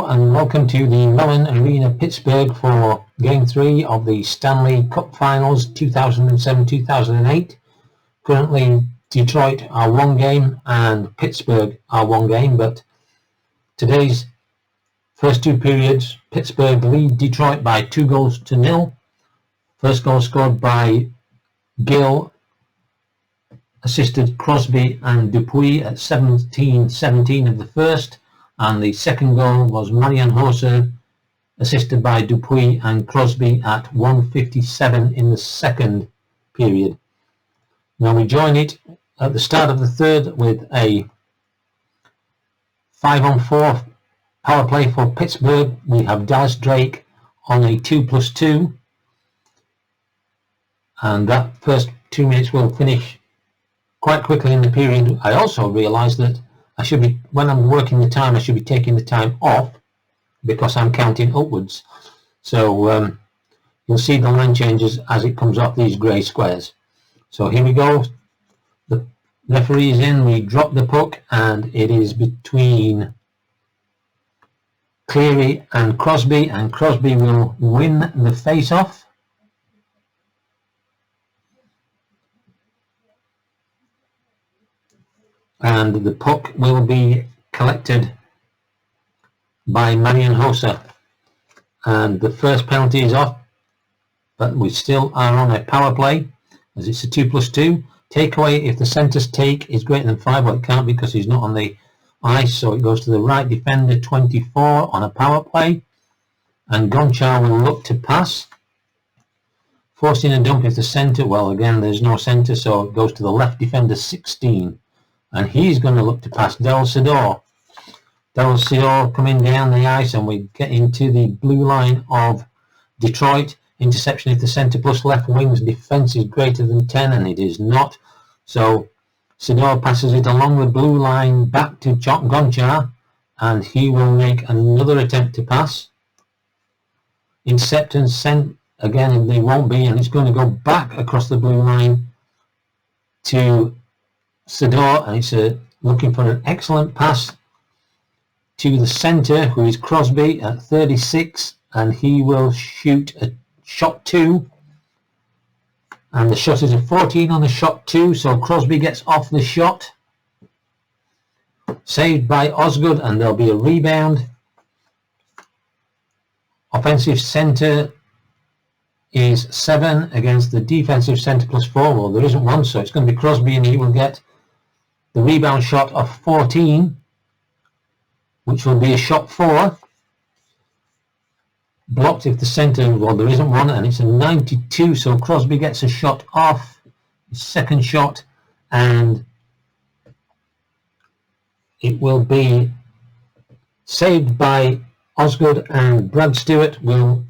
Hello and welcome to the Melon Arena Pittsburgh for Game 3 of the Stanley Cup Finals 2007-2008. Currently Detroit are one game and Pittsburgh are one game, but today's first two periods Pittsburgh lead Detroit by 2-0. First goal scored by Gill, assisted Crosby and Dupuis at 17-17 of the first, and the second goal was Marian Hossa, assisted by Dupuis and Crosby at 1:57 in the second period. Now we join it at the start of the third with a 5-on-4 power play for Pittsburgh. We have Dallas Drake on a 2+2, and that first 2 minutes will finish quite quickly in the period. I also realised that I should be, when I'm working the time, I should be taking the time off because I'm counting upwards. So you'll see the line changes as it comes off these grey squares. So here we go. The referee is in. We drop the puck and it is between Cleary and Crosby will win the face-off. And the puck will be collected by Marian Hossa. And the first penalty is off, but we still are on a power play as it's a 2+2. Takeaway if the centre's take is greater than 5, well it can't because he's not on the ice, so it goes to the right defender, 24 on a power play. And Gonchar will look to pass. Forcing a dump if the centre, well again there's no centre, so it goes to the left defender, 16. And he's going to look to pass Del Sidor. Del Sidor coming down the ice, and we get into the blue line of Detroit. Interception if the centre plus left wing's defence is greater than 10, and it is not. So Sidor passes it along the blue line back to Gonchar, and he will make another attempt to pass. Intercept and sent again, they won't be, and it's going to go back across the blue line to Sidor, and it's looking for an excellent pass to the centre, who is Crosby at 36, and he will shoot a shot 2, and the shot is a 14 on the shot 2, so Crosby gets off the shot, saved by Osgood, and there'll be a rebound. Offensive centre is 7 against the defensive centre plus 4. Well, there isn't one, so it's going to be Crosby, and he will get the rebound shot of 14, which will be a shot 4. Blocked if the centre, well there isn't one, and it's a 92, so Crosby gets a shot off, his second shot, and it will be saved by Osgood, and Brad Stewart will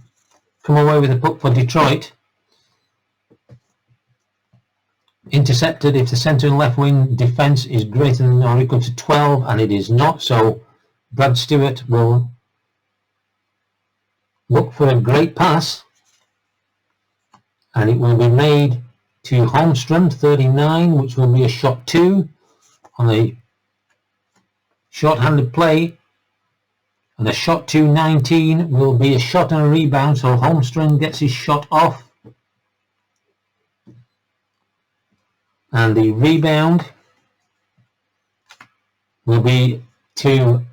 come away with the puck for Detroit. Intercepted if the centre and left wing defence is greater than or equal to 12, and it is not, so Brad Stewart will look for a great pass, and it will be made to Holmstrom, 39, which will be a shot 2 on a short-handed play, and a shot 2, 19, will be a shot and a rebound, so Holmstrom gets his shot off. And the rebound will be to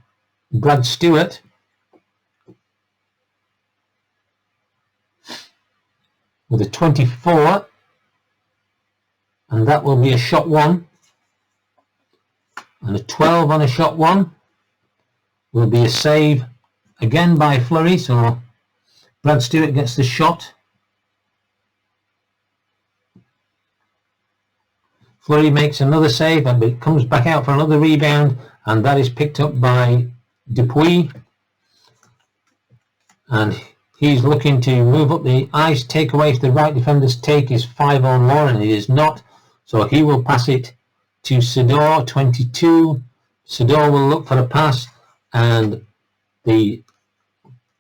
Brad Stewart. With a 24. And that will be a shot 1. And a 12 on a shot 1 will be a save again by Fleury. So Brad Stewart gets the shot. Fleury makes another save, and it comes back out for another rebound, and that is picked up by Dupuis, and he's looking to move up the ice. Take away if the right defender's take is 5 or more, and it is not, so he will pass it to Sidor, 22. Sidor will look for a pass, and the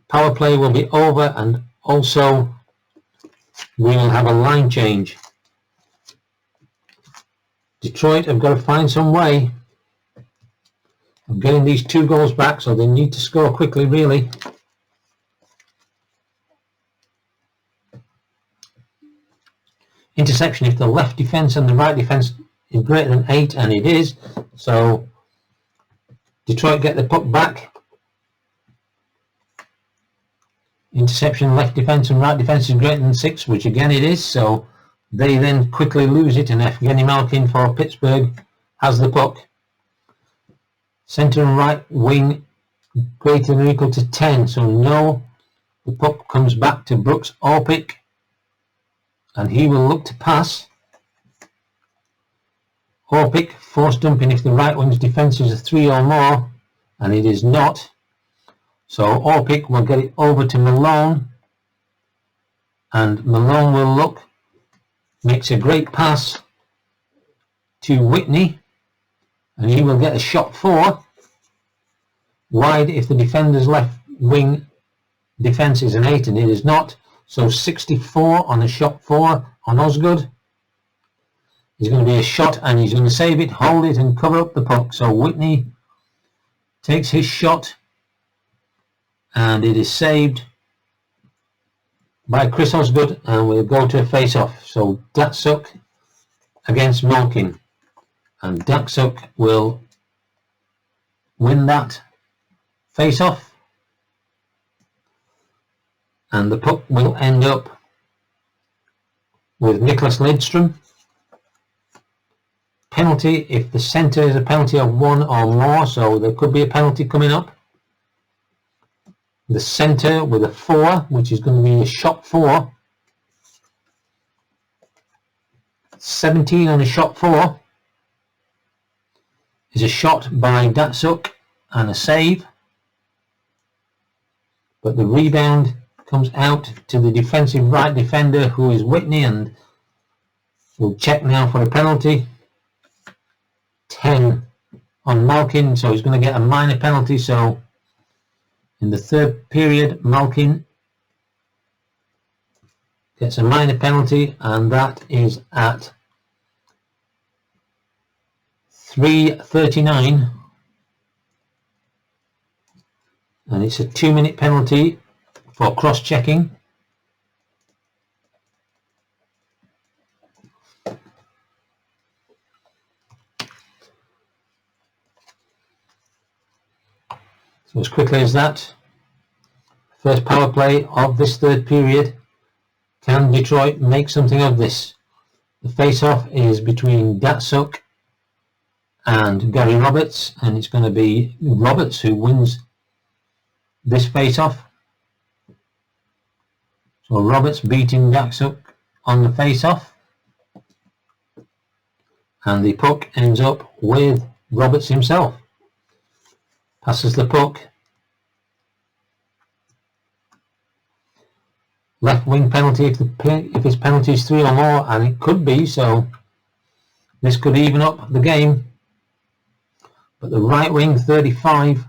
power play will be over, and also we will have a line change. Detroit have got to find some way of getting these 2 goals back, so they need to score quickly really. Interception, if the left defence and the right defence is greater than 8, and it is, so Detroit get the puck back. Interception, left defence and right defence is greater than 6, which again it is, so they then quickly lose it, and Evgeny Malkin for Pittsburgh has the puck. Centre and right wing greater than or equal to 10, so no, the puck comes back to Brooks Orpik, and he will look to pass. Orpik force dumping if the right wing's defence is a 3 or more, and it is not. So Orpik will get it over to Malone, and Malone will look, makes a great pass to Whitney, and he will get a shot 4 wide if the defender's left wing defence is an 8, and it is not. So 64 on a shot 4 on Osgood. He's going to be a shot, and he's going to save it, hold it and cover up the puck. So Whitney takes his shot, and it is saved by Chris Osgood, and we'll go to a face-off. So Datsuk against Malkin, and Datsuk will win that face-off, and the puck will end up with Nicholas Lidstrom. Penalty if the centre is a penalty of 1 or more, so there could be a penalty coming up. The centre with a 4, which is going to be a shot 4. 17 on a shot 4 is a shot by Datsuk and a save, but the rebound comes out to the defensive right defender, who is Whitney, and we'll check now for a penalty. 10 on Malkin, so he's going to get a minor penalty. So in the 3rd period, Malkin gets a minor penalty, and that is at 3:39, and it's a 2-minute penalty for cross-checking. So as quickly as that, first power play of this 3rd period. Can Detroit make something of this? The face-off is between Datsuk and Gary Roberts, and it's going to be Roberts who wins this face-off. So Roberts beating Datsuk on the face-off, and the puck ends up with Roberts himself. Passes the puck. Left wing penalty if his penalty is 3 or more, and it could be, so this could even up the game. But the right wing 35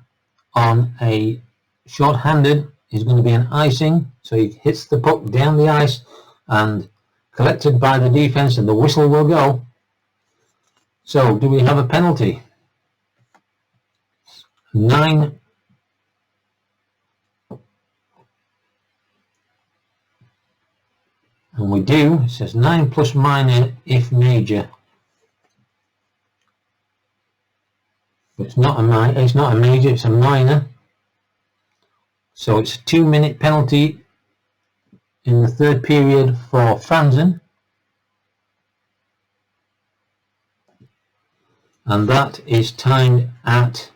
on a short-handed is going to be an icing, so he hits the puck down the ice and collected by the defense, and the whistle will go. So do we have a penalty? 9. And we do. It says 9 plus minor if major. But it's not a major, it's a minor. So it's a 2-minute penalty in the 3rd period for Franzen. And that is timed at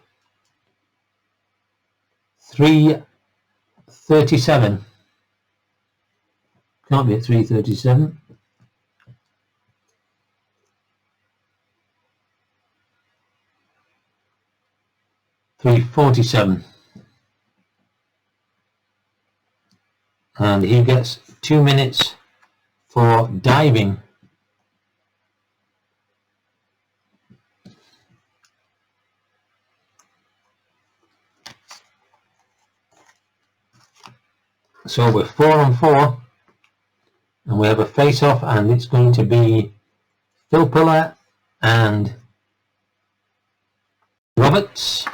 3:37. Can't be at 3:37. 3:47. And he gets 2 minutes for diving. So we're 4 on 4, and we have a face-off, and it's going to be Phil Piller and Roberts.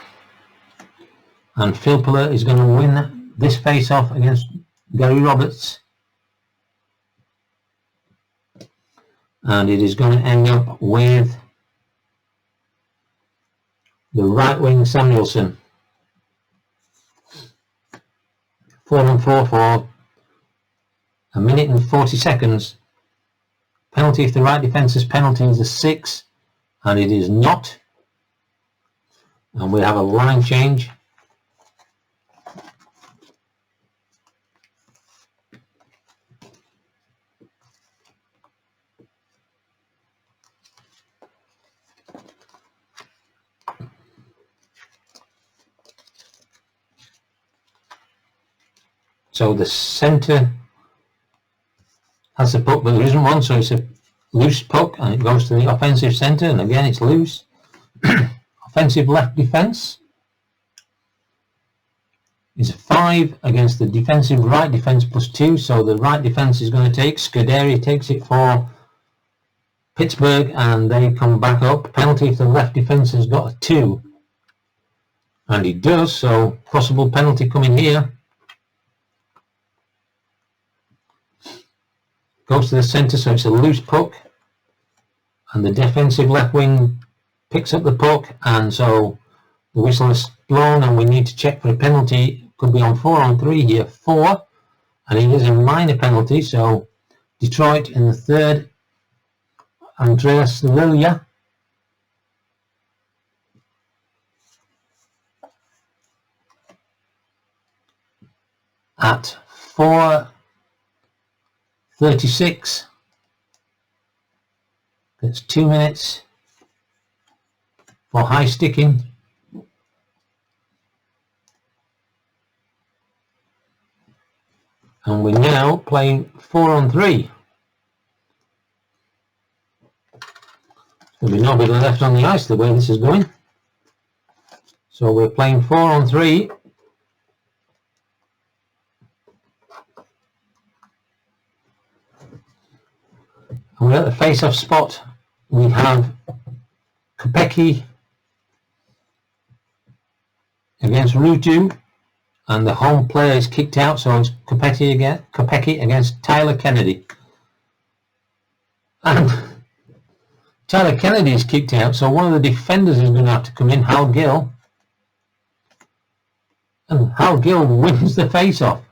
And Phil Piller is going to win this face-off against Gary Roberts. And it is going to end up with the right wing Samuelson. 4-on-4 for a minute and 40 seconds. Penalty if the right defence's penalty is a 6, and it is not. And we have a line change. So the centre has the puck, but there isn't one, so it's a loose puck, and it goes to the offensive centre, and again it's loose. Offensive left defence is a 5 against the defensive right defence +2, so the right defence is going to take, Scuderi takes it for Pittsburgh, and they come back up. Penalty if the left defence has got a 2, and he does, so possible penalty coming here. Goes to the centre, so it's a loose puck, and the defensive left wing picks up the puck, and so the whistle is blown, and we need to check for a penalty. Could be on 4-on-3 here, 4, and it is a minor penalty, so Detroit in the third. Andreas Lilia. At 4:36, that's 2 minutes for high sticking. And we're now playing 4-on-3. There'll be nobody left on the ice the way this is going. So we're playing 4-on-3. And we're at the face-off spot. We have Kopecky against Rutu, and the home player is kicked out, so it's Kopecky against Tyler Kennedy. And Tyler Kennedy is kicked out, so one of the defenders is going to have to come in, Hal Gill. And Hal Gill wins the face-off.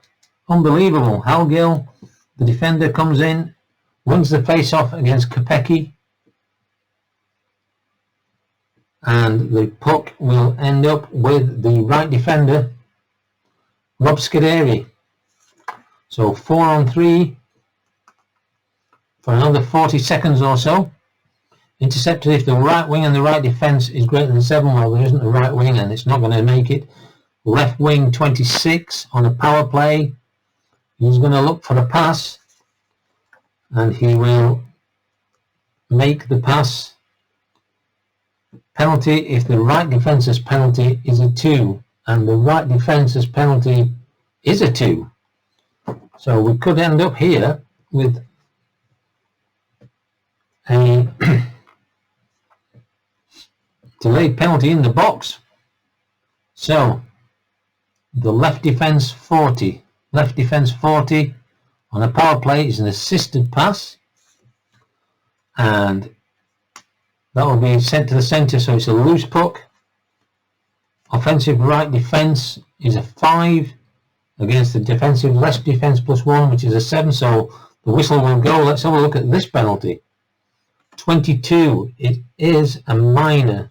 Unbelievable. Hal Gill, the defender, comes in, wins the face-off against Kopecky. And the puck will end up with the right defender, Rob Scuderi. So 4-on-3 for another 40 seconds or so. Intercepted if the right wing and the right defence is greater than 7. Well, there isn't a right wing and it's not going to make it. Left wing 26 on a power play. He's going to look for a pass, and he will make the pass. Penalty if the right defence's penalty is a 2, and the right defence's penalty is a 2. So we could end up here with a delayed penalty in the box. So the left defence 40. Left defence 40 on a power play is an assisted pass, and that will be sent to the centre, so it's a loose puck. Offensive right defence is a 5 against the defensive left defence +1, which is a 7, so the whistle will go. Let's have a look at this penalty. 22, it is a minor,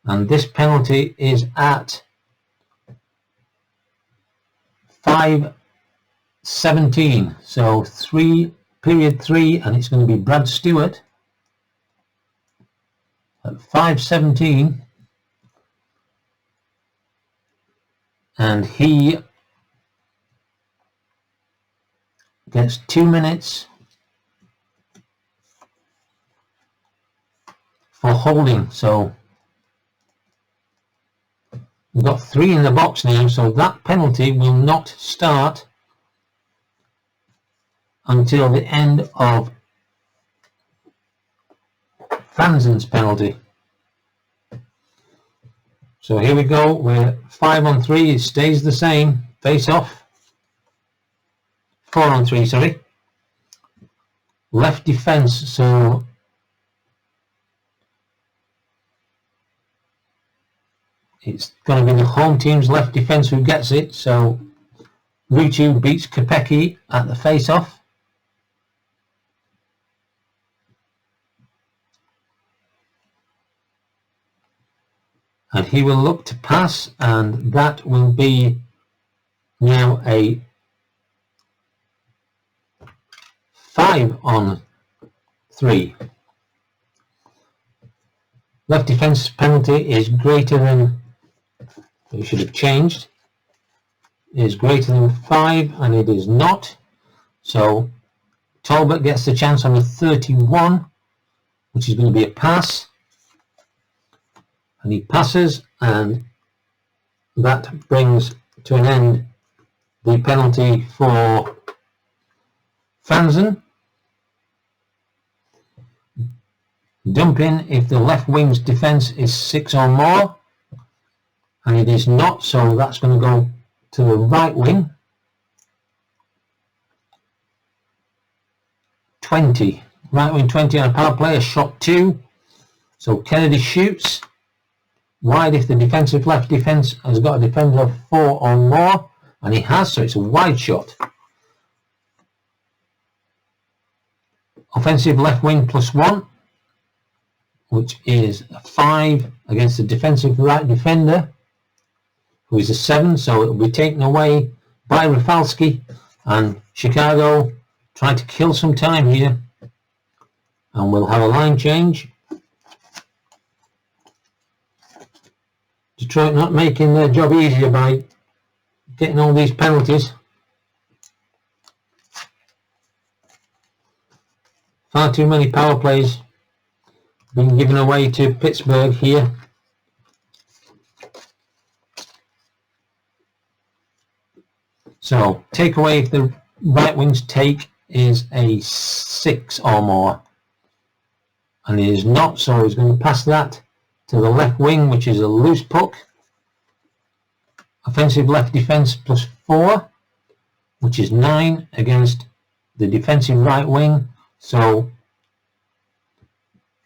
and this penalty is at 5:17, so period 3, and it's going to be Brad Stewart at 5:17, and he gets 2 minutes for holding. So we've got 3 in the box now, so that penalty will not start until the end of Franzen's penalty. So here we go, we're 5 on 3, it stays the same, face off, 4 on 3, sorry. Left defence, so it's going to be the home team's left defence who gets it, so Rutu beats Kopecky at the face off. And he will look to pass, and that will be now a 5 on 3. Left defence penalty is greater than, we should have changed, is greater than 5, and it is not. So Talbot gets the chance on the 31, which is going to be a pass. And he passes, and that brings to an end the penalty for Fanzen. Dumping if the left wing's defence is 6 or more, and it is not, so that's going to go to the right wing. 20, right wing 20 on a power play, a shot 2. So Kennedy shoots wide if the defensive left defence has got a defence of 4 or more, and he has, so it's a wide shot. Offensive left wing +1, which is a 5 against the defensive right defender, who is a 7, so it will be taken away by Rafalski, and Chicago try to kill some time here, and we'll have a line change. Detroit not making their job easier by getting all these penalties. Far too many power plays being given away to Pittsburgh here. So take away if the right wing's take is a 6 or more, and it is not, so he's going to pass that to the left wing, which is a loose puck. Offensive left defence +4, which is 9 against the defensive right wing, so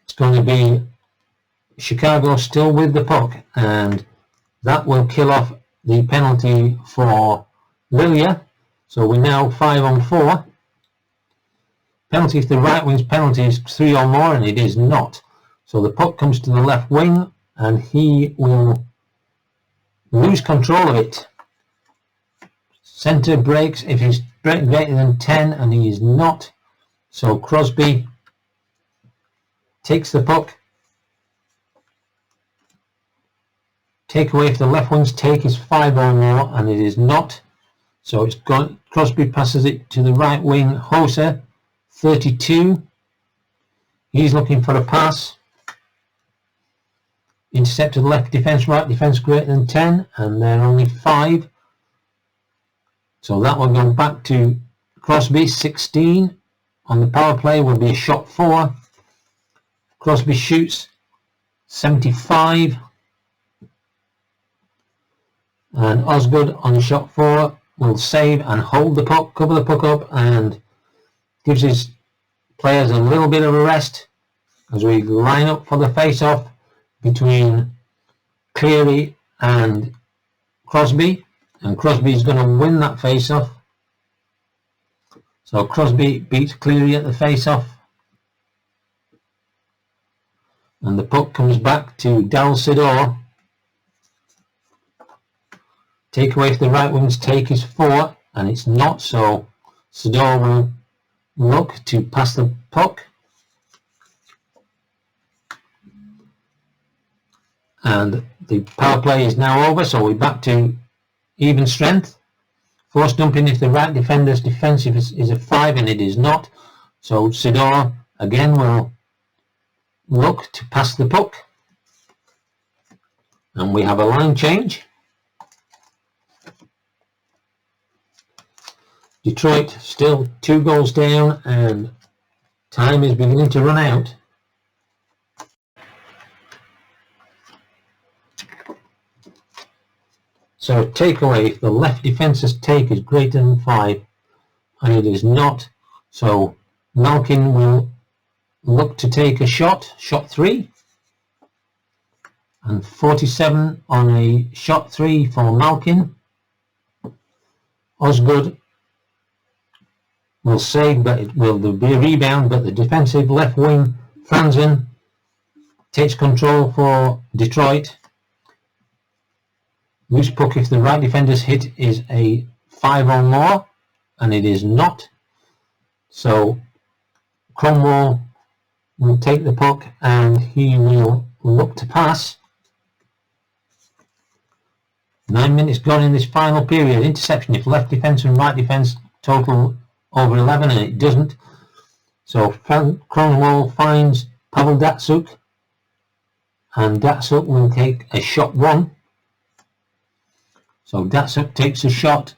it's going to be Chicago still with the puck, and that will kill off the penalty for Lilia. So we're now 5 on 4. Penalty if the right wing's penalty is 3 or more, and it is not. So the puck comes to the left wing, and he will lose control of it. Centre breaks if he's greater than 10, and he is not. So Crosby takes the puck. Take away if the left wing's take is 5 or more, and it is not. So it's gone. Crosby passes it to the right wing, Hoser, 32. He's looking for a pass. Intercepted left defence, right defence greater than 10, and they're only 5. So that will go back to Crosby, 16. On the power play will be a shot 4. Crosby shoots, 75. And Osgood on shot 4 will save and hold the puck, cover the puck up, and gives his players a little bit of a rest as we line up for the face-off between Cleary and Crosby, and Crosby is going to win that face-off. So Crosby beats Cleary at the face-off, and the puck comes back to Dal Sidor. Take away if the right wing's take is 4, and it's not, so Sidor will look to pass the puck. And the power play is now over, so we're back to even strength. Force dumping if the right defender's defensive is a 5, and it is not. So Sidor again will look to pass the puck. And we have a line change. Detroit still 2 goals down, and time is beginning to run out. So takeaway, if the left defence's take is greater than 5, and it is not, so Malkin will look to take a shot 3, and 47 on a shot 3 for Malkin. Osgood will save, but there'll be a rebound, but the defensive left wing, Franzen, takes control for Detroit. Loose puck if the right defender's hit is a 5 or more, and it is not. So Cromwell will take the puck and he will look to pass. 9 minutes gone in this final period. Interception if left defence and right defence total over 11, and it doesn't. So Cromwell finds Pavel Datsyuk, and Datsyuk will take a shot 1. So Datsyuk takes a shot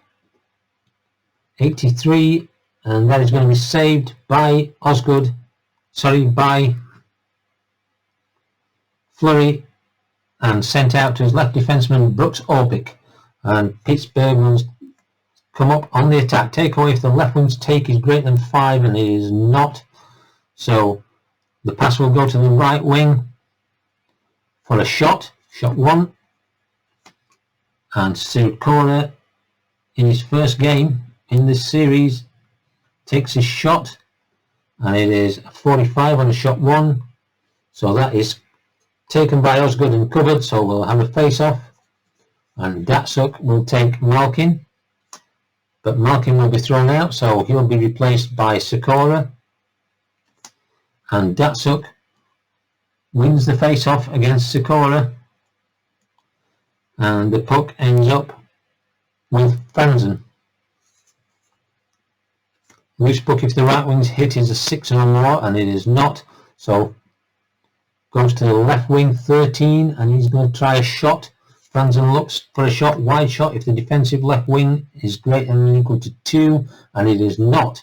83, and that is going to be saved by by Fleury, and sent out to his left defenseman Brooks Orpik. And Pittsburgh will come up on the attack. Takeaway if the left wing's take is greater than 5, and it is not. So the pass will go to the right wing for a shot 1. And Sikora, in his first game in this series, takes his shot, and it is 45 on a shot 1. So that is taken by Osgood and covered, so we'll have a face-off. And Datsyuk will take Malkin, but Malkin will be thrown out, so he'll be replaced by Sikora. And Datsyuk wins the face-off against Sikora, and the puck ends up with Franzen. Loose puck if the right wing's hit is a 6 or more, and it is not, so goes to the left wing 13, and he's going to try a shot. Franzen looks for a shot, wide shot if the defensive left wing is greater than or equal to 2, and it is not.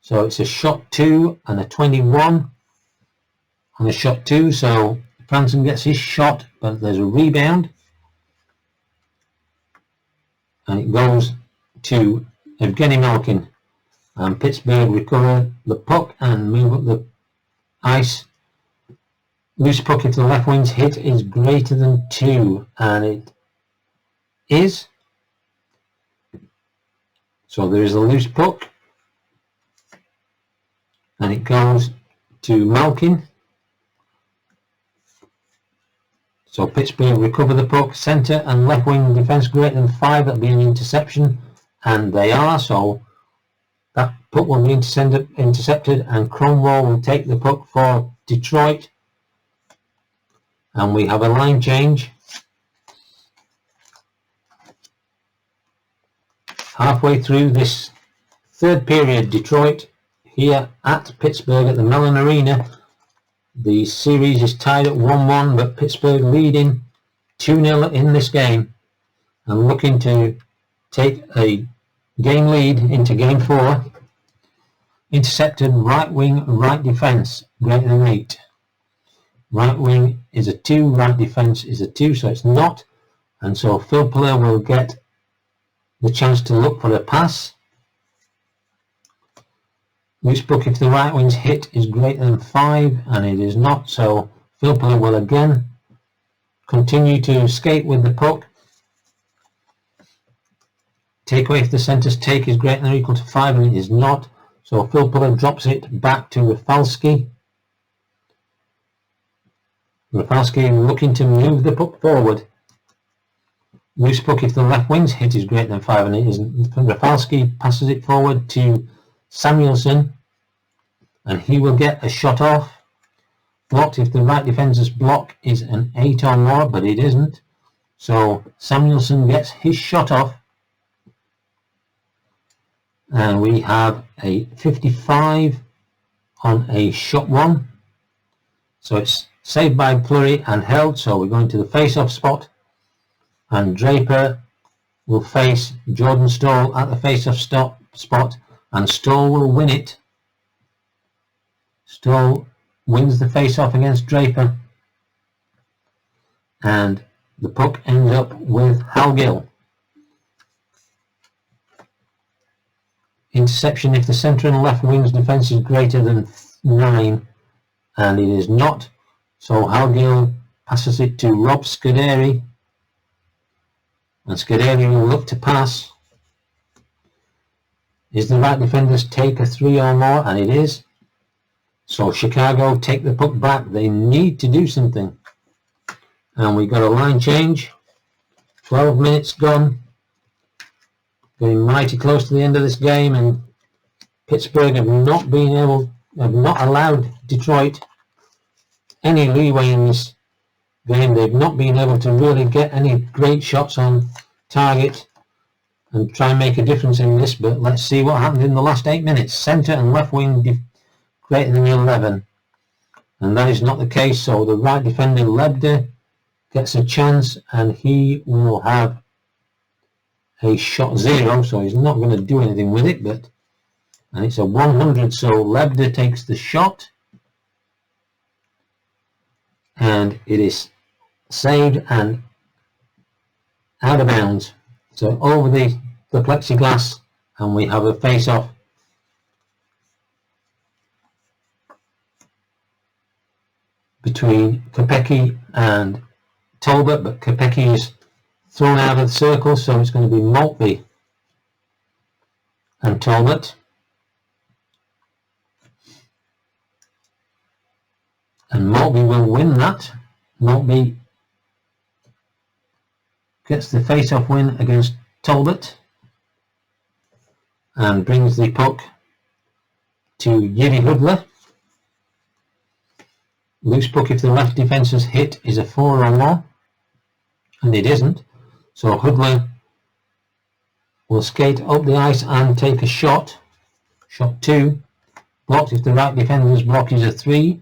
So it's a shot 2 and a 21 on a shot 2, so Franzen gets his shot, but there's a rebound, and it goes to Evgeny Malkin, and Pittsburgh recover the puck and move up the ice. Loose puck if the left wing's hit is greater than 2, and it is. So there is a loose puck, and it goes to Malkin. So Pittsburgh recover the puck, centre and left wing defence greater than 5, that'll be an interception, and they are, so that puck will be intercepted, and Cromwell will take the puck for Detroit, and we have a line change. Halfway through this third period, Detroit here at Pittsburgh at the Melon Arena. The series is tied at 1-1, but Pittsburgh leading 2-0 in this game and looking to take a game lead into game 4. Intercepted right wing, right defence greater than 8. Right wing is a 2, right defence is a 2, so it's not. And so Filppula will get the chance to look for a pass. Loose puck if the right wing's hit is greater than 5, and it is not, so Filppula will again continue to skate with the puck. Takeaway if the centre's take is greater than or equal to 5, and it is not, so Filppula drops it back to Rafalski. Rafalski looking to move the puck forward. Loose puck if the left wing's hit is greater than 5, and it isn't. Rafalski passes it forward to Samuelson, and he will get a shot off. Blocked if the right defender's block is an 8 or more, but it isn't. So Samuelson gets his shot off, and we have a 55 on a shot 1. So it's saved by Fleury and held, so we're going to the face-off spot, and Draper will face Jordan Stoll at the face-off spot, and Stoll will win it. Stoll wins the face-off against Draper, and the puck ends up with Hal Gill. interception if the centre and left wing's defence is greater than 9, and it is not. So Halgill passes it to Rob Scuderi, and Scuderi will look to pass. Is the right defender's take a 3 or more? And it is. So Chicago take the puck back. They need to do something. And we got a line change. 12 minutes gone. Getting mighty close to the end of this game, and Pittsburgh have not allowed Detroit any leeway in this game. They've not been able to really get any great shots on target and try and make a difference in this, but let's see what happened in the last 8 minutes. Centre and left wing greater than 11, and that is not the case. So the right defender Lebda gets a chance, and he will have a shot 0, so he's not going to do anything with it, and it's a 100, so Lebda takes the shot, and it is saved and out of bounds. So over the plexiglass, and we have a face-off. Between Kopecky and Talbot, but Kopecky is thrown out of the circle, so it's going to be Maltby and Talbot. And Maltby will win that. Maltby gets the face-off win against Talbot and brings the puck to Yuri Hudler. Loose puck, if the left defence's hit, is a 4 or more, and it isn't. So Hudler will skate up the ice and take a shot. Shot 2. Blocked if the right defender's block is a 3,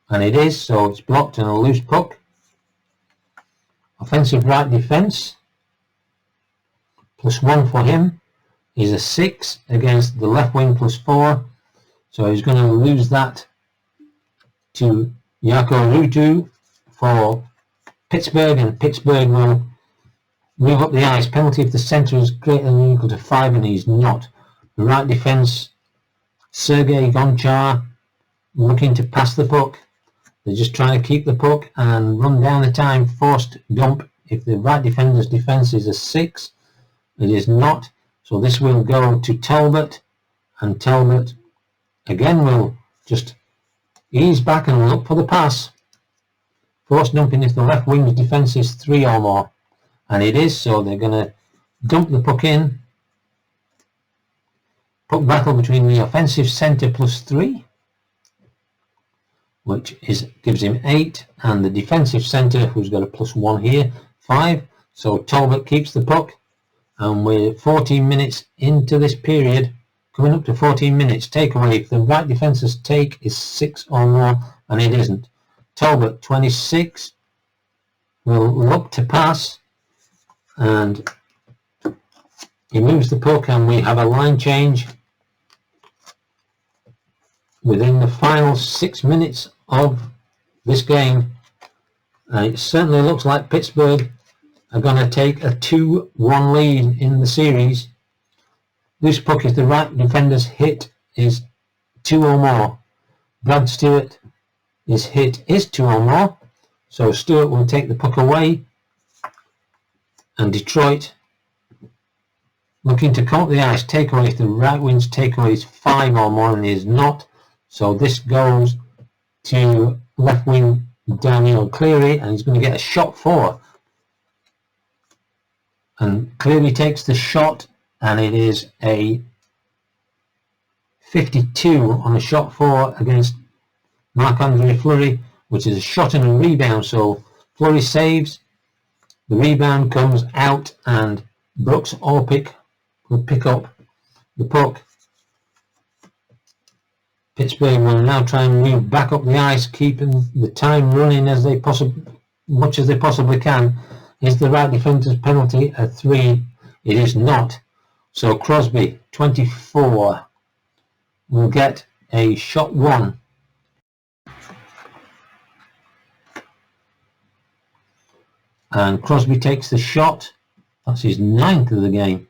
and it is, so it's blocked and a loose puck. Offensive right defense, +1 for him, is a 6 against the left wing +4, so he's going to lose that to Jarkko Ruutu for Pittsburgh, and Pittsburgh will move up the ice. Penalty if the centre is greater than or equal to 5, and he's not. The right defence, Sergei Gonchar, looking to pass the puck. They're just trying to keep the puck and run down the time. Forced dump if the right defender's defence is a 6. It is not. So this will go to Talbot, and Talbot again will just ease back and look for the pass. Forced dumping if the left wing's defence is 3 or more, and it is, so they're going to dump the puck in. Puck battle between the offensive centre +3, which gives him 8, and the defensive centre, who's got a +1 here, 5. So Talbot keeps the puck, and we're 14 minutes into this period, coming up to 14 minutes. Takeaway if the right defence's take is 6 or more, and it isn't. Talbot, 26, will look to pass, and he moves the puck, and we have a line change within the final 6 minutes of this game. It certainly looks like Pittsburgh are going to take a 2-1 lead in the series. Loose puck if the right defender's hit is 2 or more. Brad Stewart, his hit is 2 or more, so Stewart will take the puck away, and Detroit looking to come up the ice. Takeaway if the right wing's takeaway is 5 or more, and it is not. So this goes to left wing Daniel Cleary, and he's going to get a shot 4. And Cleary takes the shot, and it is a 52 on a shot 4 against Marc-Andre Fleury, which is a shot and a rebound. So Fleury saves, the rebound comes out, and Brooks Orpik will pick up the puck. Pittsburgh will now try and move back up the ice, keeping the time running as they much as they possibly can. Is the right defender's penalty a 3? It is not. So Crosby, 24, will get a shot 1. And Crosby takes the shot. That's his 9th of the game.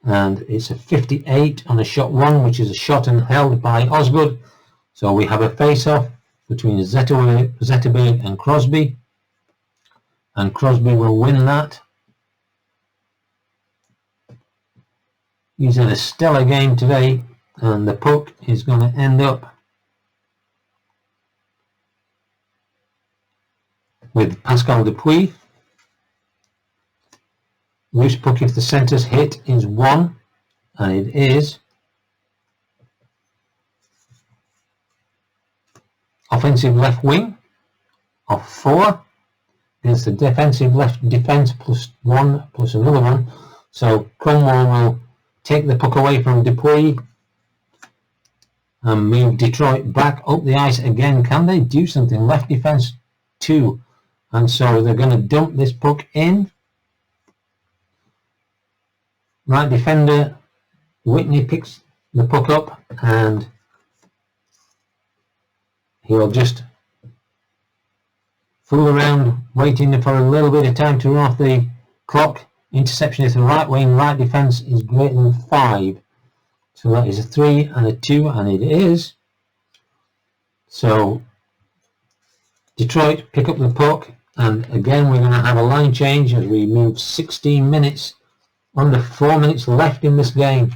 and it's a 58 on a shot 1, which is a shot and held by Osgood. So we have a face-off between Zetterberg and Crosby, and Crosby will win that. He's had a stellar game today, and the puck is going to end up with Pascal Dupuis. Loose puck if the centre's hit is 1, and it is. Offensive left wing of 4 against the defensive left defence plus 1 plus another 1. So Cromwell will take the puck away from Dupuis and move Detroit back up the ice again. Can they do something? Left defence 2, and so they're going to dump this puck in. Right defender Whitney picks the puck up, and he'll just fool around waiting for a little bit of time to run off the clock. Interception is the right wing, right defence is greater than 5. So that is a 3 and a 2, and it is. So Detroit pick up the puck, and again we're going to have a line change as we move 16 minutes, under 4 minutes left in this game.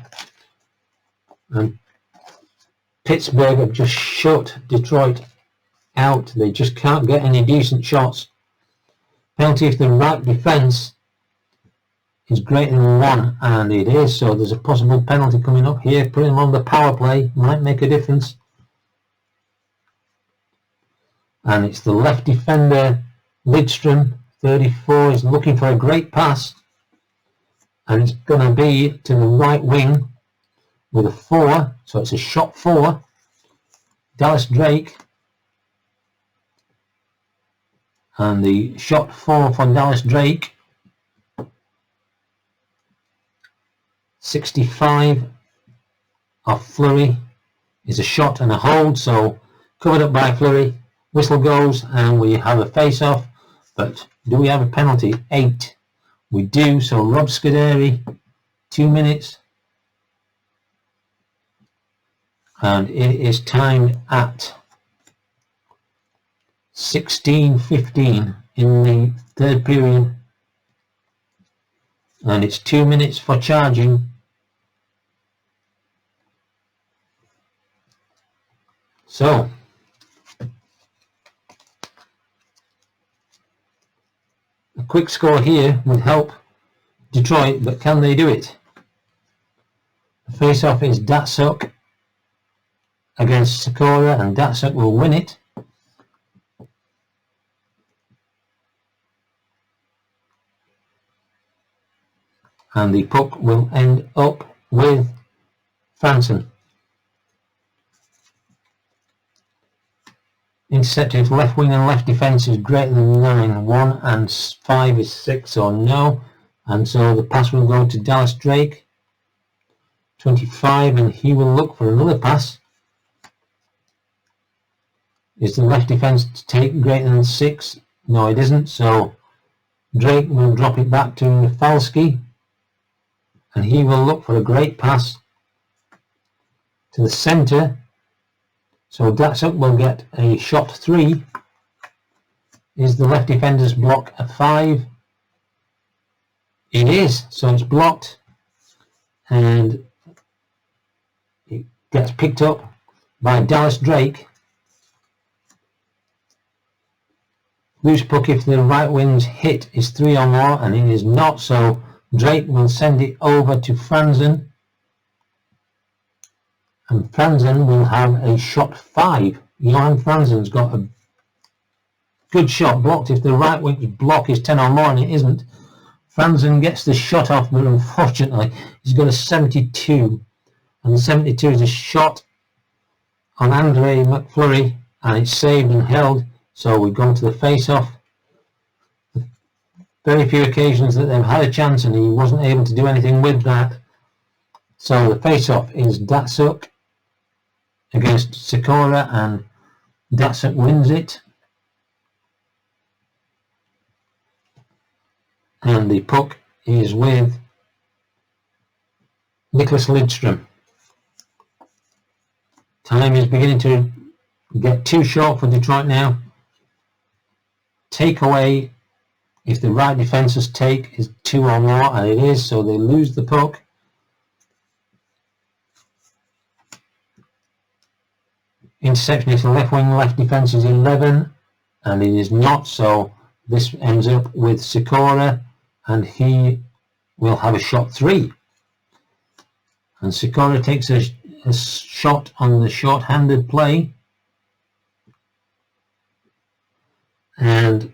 And Pittsburgh have just shut Detroit out. They just can't get any decent shots. Penalty if the right defence is greater than 1, and it is. So there's a possible penalty coming up here. Putting them on the power play might make a difference. And it's the left defender Lidstrom, 34, is looking for a great pass, and it's going to be to the right wing with a 4, so it's a shot 4. Dallas Drake, and the shot 4 for Dallas Drake, 65 of Fleury, is a shot and a hold, so covered up by Fleury. Whistle goes, and we have a face-off, but do we have a penalty? 8. We do, so Rob Scuderi, 2 minutes, and it is timed at 16:15 in the third period, and it's 2 minutes for charging. So a quick score here would help Detroit, but can they do it? The face-off is Datsuk against Sikora, and Datsuk will win it. And the puck will end up with Franson. Intercepted left wing and left defence is greater than 9. 1 and 5 is 6 or no. And so the pass will go to Dallas Drake, 25, and he will look for another pass. Is the left defence to take greater than 6? No, it isn't. So Drake will drop it back to Falski, and he will look for a great pass to the centre. So Datsuk will get a shot 3. Is the left defender's block a 5? It is, so it's blocked, and it gets picked up by Dallas Drake. Loose puck if the right wing's hit is 3 or more, and it is not, so Drake will send it over to Franzen, and Franzen will have a shot 5. Johan Franzen's got a good shot blocked if the right wing's block is 10 or more, and it isn't. Franzen gets the shot off, but unfortunately he's got a 72, and the 72 is a shot on Andre McFlurry, and it's saved and held. So we've gone to the face-off. Very few occasions that they've had a chance, and he wasn't able to do anything with that. So the face-off is Datsuk against Sikora, and Datsuk wins it. And the puck is with Nicholas Lidstrom. Time is beginning to get too short for Detroit now. Take away, if the right defences take, is 2 or more, and it is, so they lose the puck. Interception is the left wing, left defence is 11, and it is not, so this ends up with Sikora, and he will have a shot 3. And Sikora takes a shot on the short-handed play, and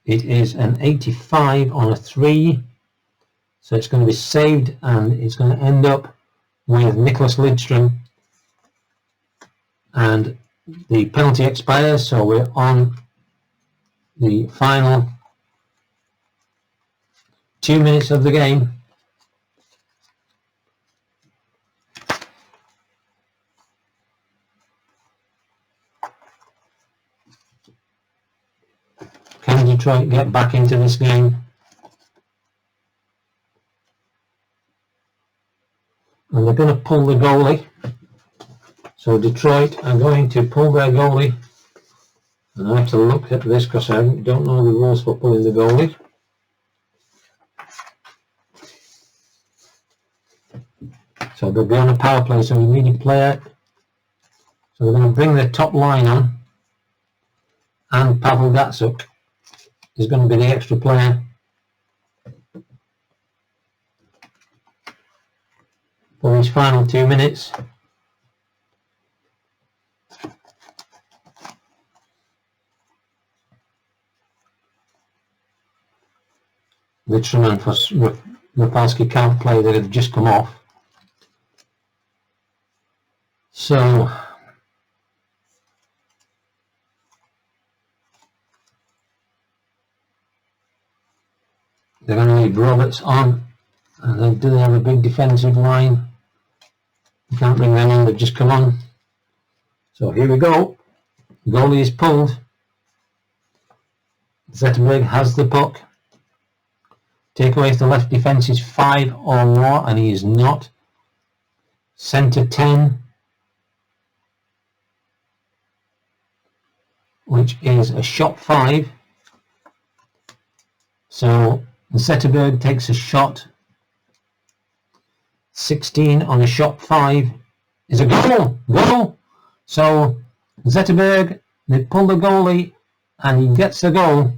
it is an 85 on a 3, so it's going to be saved, and it's going to end up with Nicholas Lidstrom, and the penalty expires, so we're on the final 2 minutes of the game. Can Detroit get back into this game? And they're going to pull the goalie. So Detroit are going to pull their goalie. And I have to look at this because I don't know the rules for pulling the goalie. So they'll be on a power play, so we need a player. So they're going to bring the top line on. And Pavel Datsuk is going to be the extra player for these final 2 minutes. Lidstrom and Rapalski can't play, they've just come off. So they're going to leave Roberts on, and they do have a big defensive line. You can't bring them on, they've just come on. So here we go. Goalie is pulled. Zetterberg has the puck. Takeaway if the left defence is 5 or more, and he is not. Centre 10, which is a shot 5. So Zetterberg takes a shot. 16 on a shot 5 is a goal. Goal! So Zetterberg, they pull the goalie and he gets the goal.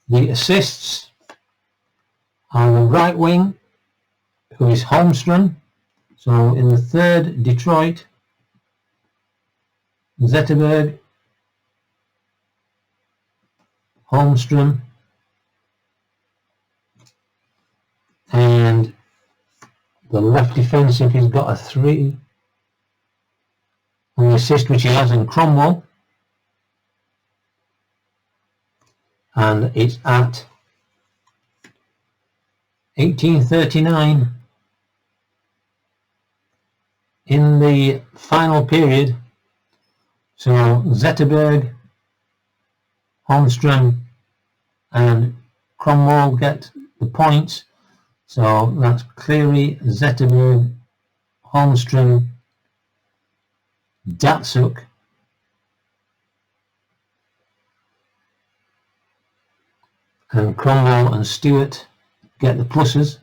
The assists on the right wing, who is Holmstrom. So in the third, Detroit, Zetterberg, Holmstrom, and the left defensive, he's got a 3 on the assist, which he has in Cromwell, and it's at 18:39 in the final period. So Zetterberg, Holmstrom and Cromwell get the points. So that's Cleary, Zetterberg, Holmstrom, Datsuk, and Cromwell and Stewart get the pluses.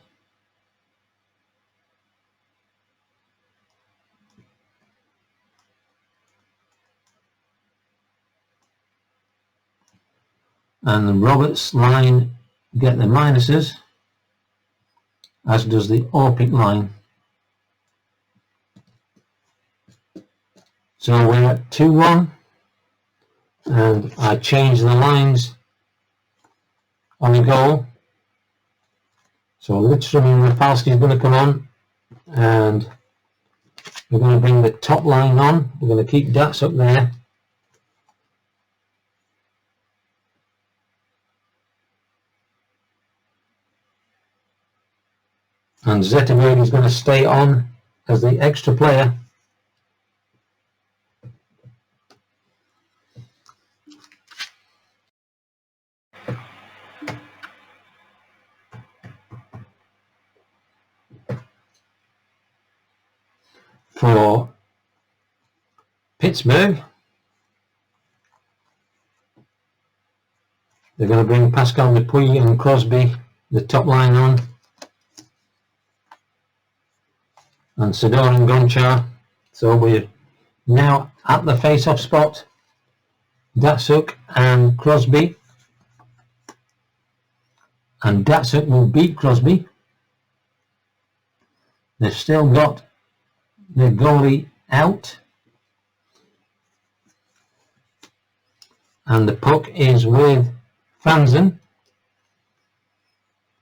And the Roberts line get the minuses, as does the Orpik line. So we're at 2-1, and I change the lines on the goal. So Lidstrom and Rapalski is going to come on, and we're going to bring the top line on. We're going to keep Datsuk there. And Zetterberg is going to stay on as the extra player. for Pittsburgh. They're going to bring Pascal Dupuis and Crosby, the top line on, and Sador and Gonchar. So we're now at the face-off spot. Datsuk and Crosby, and Datsuk will beat Crosby. They've still got their goalie out, and the puck is with Franzen.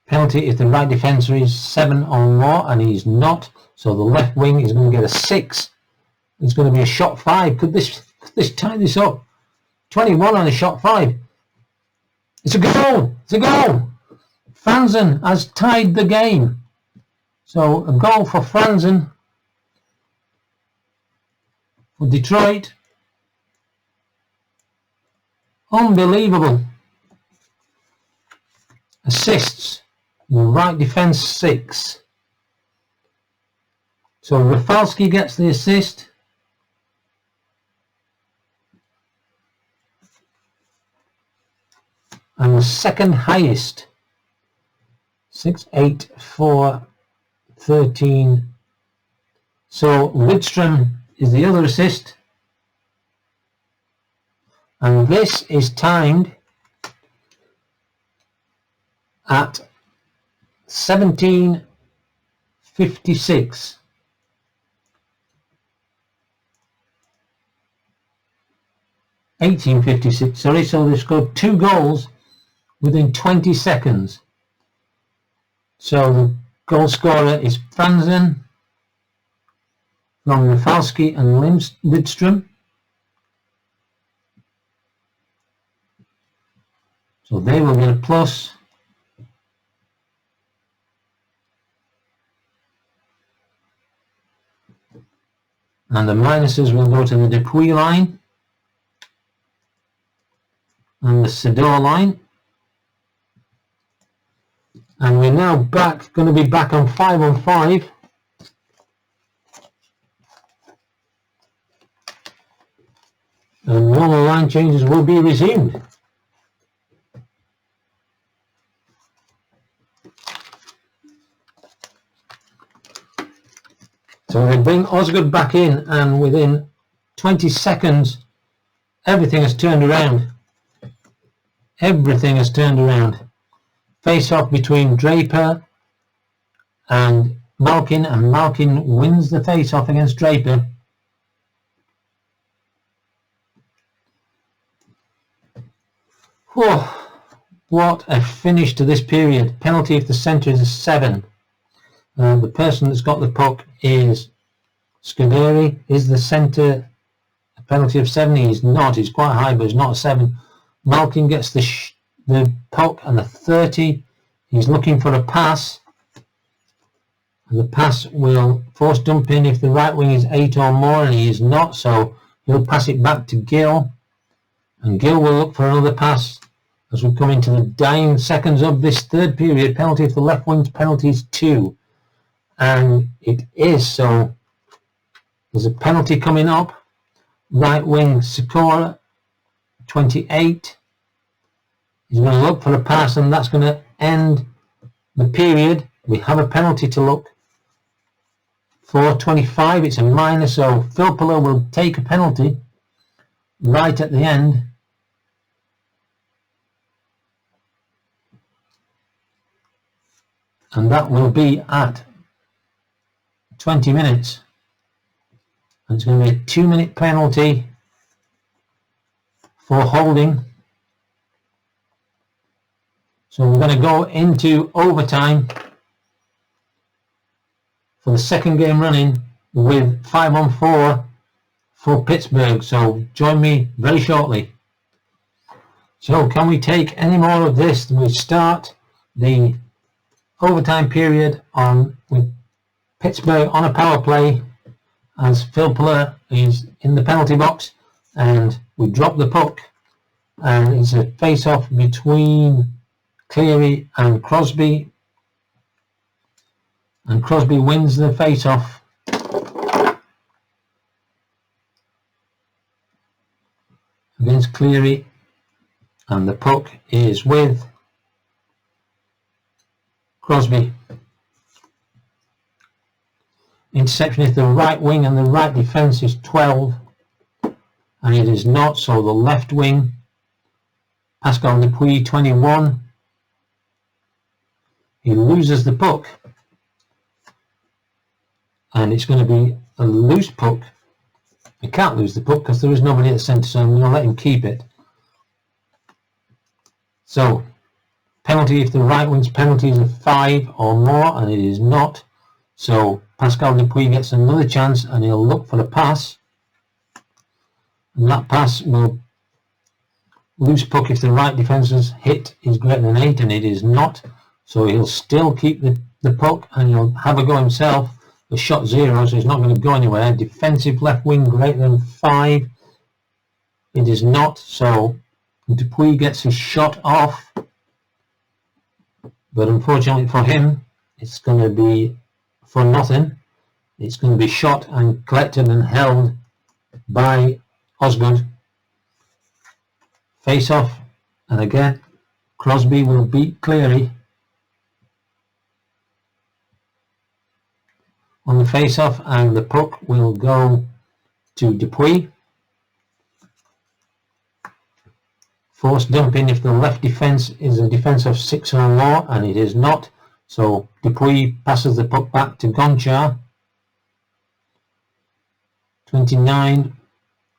Penalty if the right defender is 7 or more, and he's not, so the left wing is going to get a 6. It's going to be a shot 5. Could this tie this up? 21 on a shot 5. It's a goal! It's a goal! Franzen has tied the game. So a goal for Franzen for Detroit. Unbelievable. Assists. The right defence 6. So Rafalski gets the assist. And the second highest. 6, 8, 4, 13. So Lidstrom is the other assist. And this is timed at 17:56. 18:56, sorry, so they scored 2 goals within 20 seconds. So the goal scorer is Franzen from Rafalski and Lidstrom. So they will get a plus. And the minuses will go to the Dupuis line and the Sador line. And we're now going to be back on 5-on-5. And normal line changes will be resumed. So they bring Osgood back in, and within 20 seconds, everything has turned around. Everything has turned around. Face-off between Draper and Malkin wins the face-off against Draper. Oh, what a finish to this period. Penalty if the centre is a 7. The person that's got the puck is Scuderi. Is the centre a penalty of 7? He's not. He's quite high, but he's not a 7. Malkin gets the puck and the 30. He's looking for a pass. And the pass will force dump in if the right wing is 8 or more, and he is not, so he'll pass it back to Gill. And Gill will look for another pass as we come into the dying seconds of this third period. Penalty if the left wing's penalty is 2. And it is, so there's a penalty coming up. Right wing Sikora, 28. He's going to look for a pass, and that's going to end the period. We have a penalty to look for. 25. It's a minor, so Filppula will take a penalty right at the end. And that will be at 20 minutes. And it's going to be a 2-minute penalty for holding. So we're going to go into overtime for the second game running with 5-on-4 for Pittsburgh. So join me very shortly. So can we take any more of this? We start the overtime period with Pittsburgh on a power play as Filppula is in the penalty box, and we drop the puck, and it's a face-off between Cleary and Crosby, and Crosby wins the face-off, against Cleary, and the puck is with Crosby. Interception if the right wing and the right defence is 12, and it is not, so the left wing, Pascal Dupuis, 21, he loses the puck, and it's going to be a loose puck. He can't lose the puck because there is nobody at the centre, so I'm going to let him keep it. So, penalty if the right wing's penalty is a 5 or more, and it is not. So, Pascal Dupuis gets another chance, and he'll look for a pass. And that pass will loose puck if the right defence's hit is greater than 8, and it is not. So he'll still keep the puck, and he'll have a go himself. The shot 0, so he's not going to go anywhere. Defensive left wing greater than 5. It is not, so Dupuis gets his shot off. But unfortunately for him, it's going to be for nothing. It's going to be shot and collected and held by Osgood. Face off, and again, Crosby will beat Cleary on the face-off, and the puck will go to Dupuis. Forced dumping if the left defence is a defence of 6 or more, and it is not. So Dupuis passes the puck back to Gonchar. 29,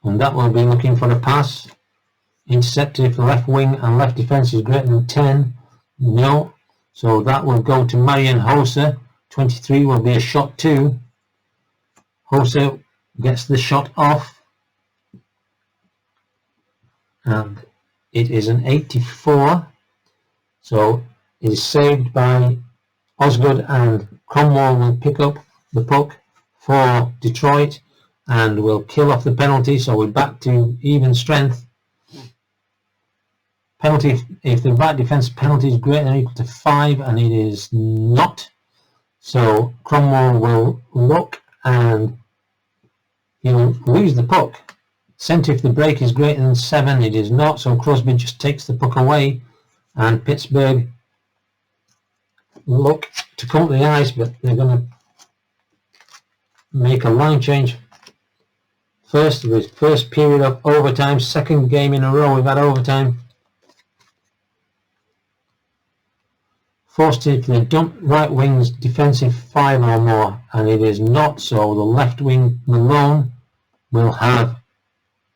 and that will be looking for a pass. Intercepted if the left wing and left defence is greater than 10. No. So that will go to Marian Hossa. 23 will be a shot 2. Hossa gets the shot off, and it is an 84. So it is saved by Osgood, and Cromwell will pick up the puck for Detroit and will kill off the penalty. So we're back to even strength. Penalty if the right defence penalty is greater than or equal to 5, and it is not. So Cromwell will look, and he'll lose the puck. Centre if the break is greater than 7, it is not. So Crosby just takes the puck away, and Pittsburgh look to come up the ice, but they're going to make a line change. First period of overtime, second game in a row we've had overtime. Forced if the dump right wing's defensive 5 or more, and it is not, so the left wing Malone will have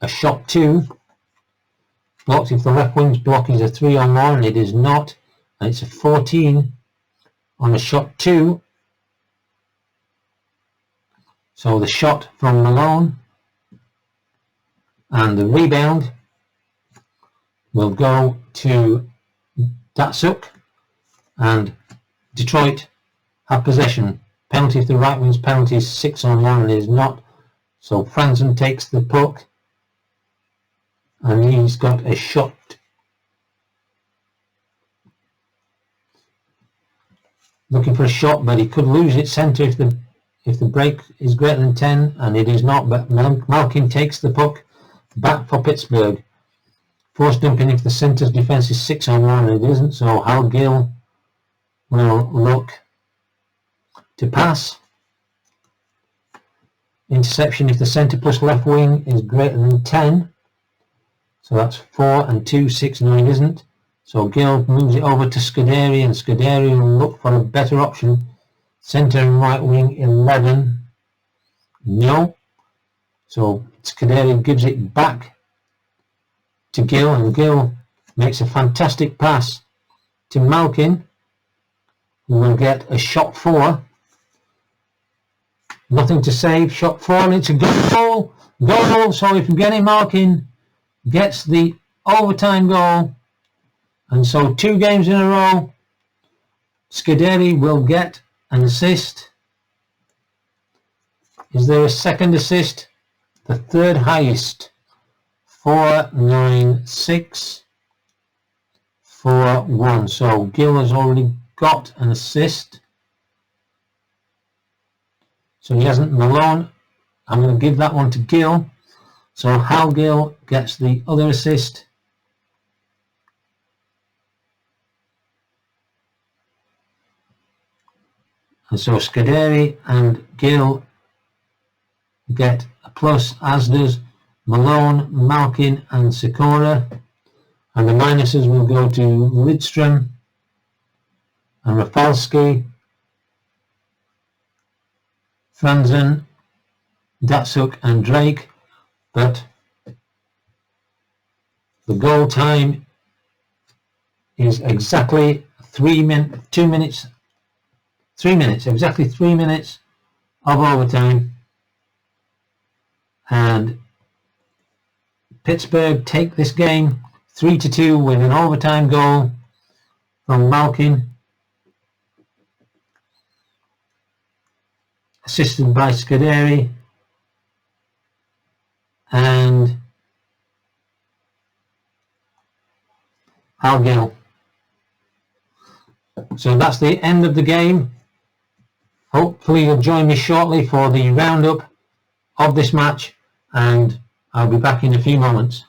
a shot 2. Blocked if the left wing's block is a 3 or more, and it is not, and it's a 14 on a shot 2. So the shot from Malone, and the rebound will go to Datsuk, and Detroit have possession. Penalty if the right wing's penalty is 6 or more, and it is not. So Franzen takes the puck, and he's got a shot. Looking for a shot, but he could lose it centre if the break is greater than 10, and it is not. But Malkin takes the puck back for Pittsburgh. Forced dumping if the centre's defence is 6 or more, and it isn't. So Hal Gill will look to pass. Interception if the centre plus left wing is greater than 10. So that's 4 and 2, 6, no it isn't. So Gill moves it over to Scuderi, and Scuderi will look for a better option. Centre and right wing 11. No. So Scuderi gives it back to Gill, and Gill makes a fantastic pass to Malkin, who will get a shot 4. Nothing to save, shot 4, and it's a goal. Goal, so if Evgeny Malkin gets the overtime goal, and so 2 games in a row, Scuderi will get an assist. Is there a second assist? The third highest. 4-9-6-4-1. So Gill has already got an assist. So he hasn't. Malone, I'm going to give that one to Gill. So Hal Gill gets the other assist. And so Scuderi and Gill get a plus, as does Malone, Malkin and Sikora. And the minuses will go to Lidstrom and Rafalski, Franzen, Datsuk and Drake. But the goal time is exactly 3 minutes, exactly 3 minutes of overtime. And Pittsburgh take this game 3-2 with an overtime goal from Malkin, assisted by Scuderi and Hal Gill. So that's the end of the game. Hopefully you'll join me shortly for the roundup of this match, and I'll be back in a few moments.